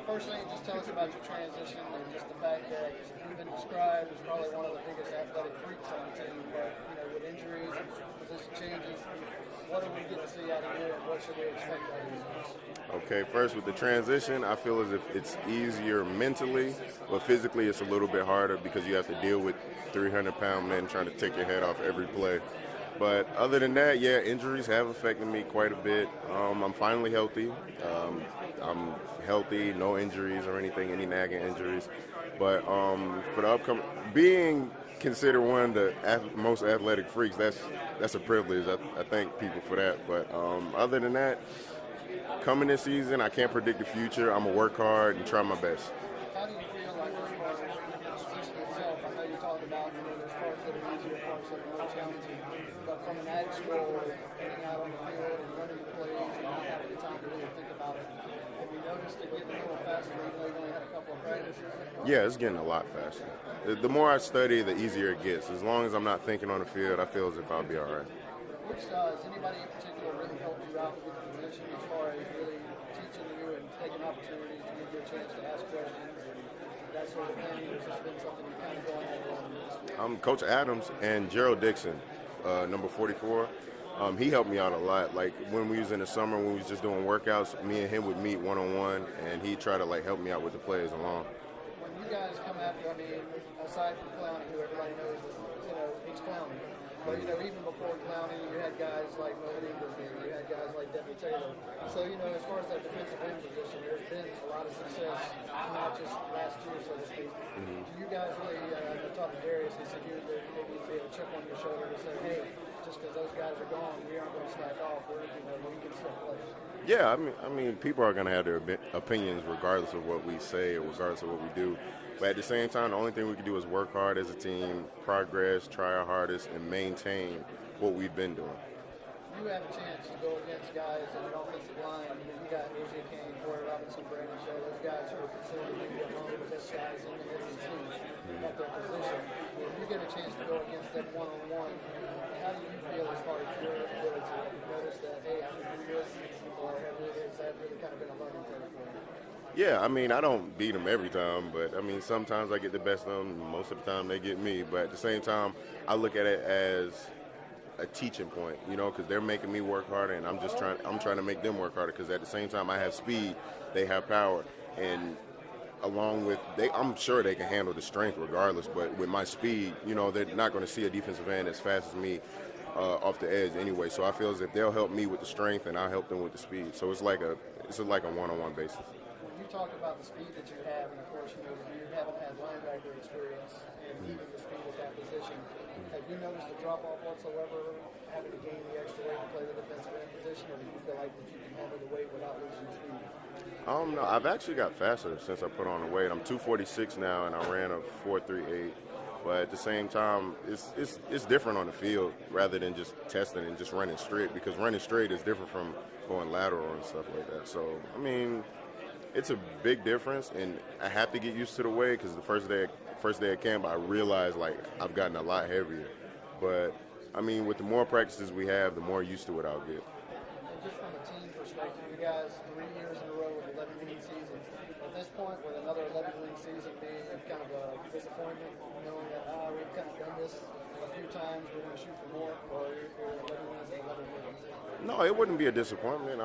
First thing, just tell us about your transition and just the fact that you've been described as probably one of the biggest athletic freaks on the team, but with injuries and position changes, what do we get to see out of you and what should we expect out of you? Okay, first with the transition, I feel as if it's easier mentally, but physically it's a little bit harder because you have to deal with 300-pound men trying to take your head off every play. But other than that, yeah, injuries have affected me quite a bit. I'm finally healthy. I'm healthy, no injuries or anything, any nagging injuries. But for the upcoming, being considered one of the most athletic freaks, that's a privilege. I thank people for that. But other than that, coming this season, I can't predict the future. I'm going to work hard and try my best. How do you feel like as far as the position itself? I know you talked about there's parts that are easier, parts that are more challenging, but from an addict score, getting out on the field and running the plays and not having the time to really think about it, have you noticed it getting a little faster even though you've only had a couple of practices? Yeah, it's getting a lot faster. The more I study, the easier it gets. As long as I'm not thinking on the field, I feel as if I'll be all right. Has anybody in particular really helped you out with the position as far as really teaching you and taking opportunities to give you a chance to ask questions and that sort of thing? Or has this been something you kind of going at alone? Coach Adams and Gerald Dixon, number 44. He helped me out a lot. Like when we was in the summer, when we was just doing workouts, me and him would meet one-on-one, and he'd try to help me out with the plays along. When you guys come after, aside from Clowney, who everybody knows is, he's Clowney. But, even before Clowney, you had guys like Melody Inglesby, you had guys like Debbie Taylor. So, as far as that defensive end position, there's been a lot of success, not just last year, so to speak. Mm-hmm. Do you guys really, I talked to Darius, he said you maybe be a chip on your shoulder to say, hey, just because those guys are gone, we aren't going to slack off. We can still play. Yeah, I mean, people are going to have their opinions regardless of what we say or regardless of what we do. But at the same time, the only thing we can do is work hard as a team, progress, try our hardest, and maintain what we've been doing. You have a chance to go against guys in the offensive line. You got AJ Kane, Corey Robinson, Brandon Shaw. Those guys who are considered maybe among the best guys in the SEC at their position. When you get a chance to go against them one-on-one, how do you feel as far as your ability? Have you noticed that, hey, I can do this, or has that really kind of been a learning curve for you? Yeah, I don't beat them every time, but sometimes I get the best of them. Most of the time they get me. But at the same time, I look at it as a teaching point, because they're making me work harder, and I'm trying to make them work harder. Because at the same time, I have speed, they have power, and along with I'm sure they can handle the strength regardless. But with my speed, they're not going to see a defensive end as fast as me off the edge anyway. So I feel as if they'll help me with the strength, and I'll help them with the speed. So it's like a one-on-one basis. You talk about the speed that you have, and of course, you haven't had linebacker experience, and even the speed at that position. Have you noticed a drop-off whatsoever, having to gain the extra weight to play the defensive end position, or do you feel like that you can handle the weight without losing speed? No, I've actually got faster since I put on the weight. I'm 246 now, and I ran a 4.38. But at the same time, it's different on the field rather than just testing and just running straight, because running straight is different from going lateral and stuff like that. So, it's a big difference, and I have to get used to the weight because the first day at camp, I realized I've gotten a lot heavier. But with the more practices we have, the more used to it I'll get. And just from a team perspective, you guys 3 years in a row with 11-win seasons. At this point, would another 11-win season be kind of a disappointment, knowing that we've kind of done this a few times, we're going to shoot for more, or 11 wins and 11 wins? No, it wouldn't be a disappointment.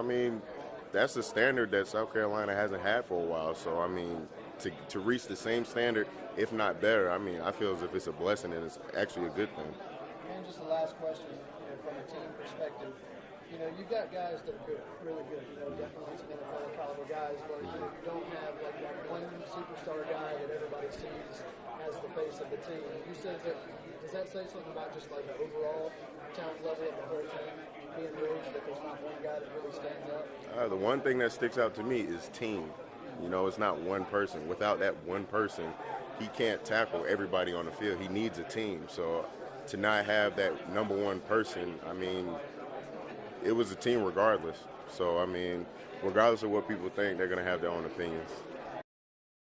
That's the standard that South Carolina hasn't had for a while. So, to reach the same standard, if not better, I feel as if it's a blessing and it's actually a good thing. And just the last question, from a team perspective, you've got guys that are good, really good, definitely some NFL caliber guys, but you don't have like one superstar guy that everybody sees as the face of the team. Does that say something about just like the overall talent level of the whole team being raised, that there's not one guy that really stands out? The one thing that sticks out to me is team. It's not one person. Without that one person, he can't tackle everybody on the field. He needs a team. So to not have that number one person, it was a team regardless. So, regardless of what people think, they're going to have their own opinions.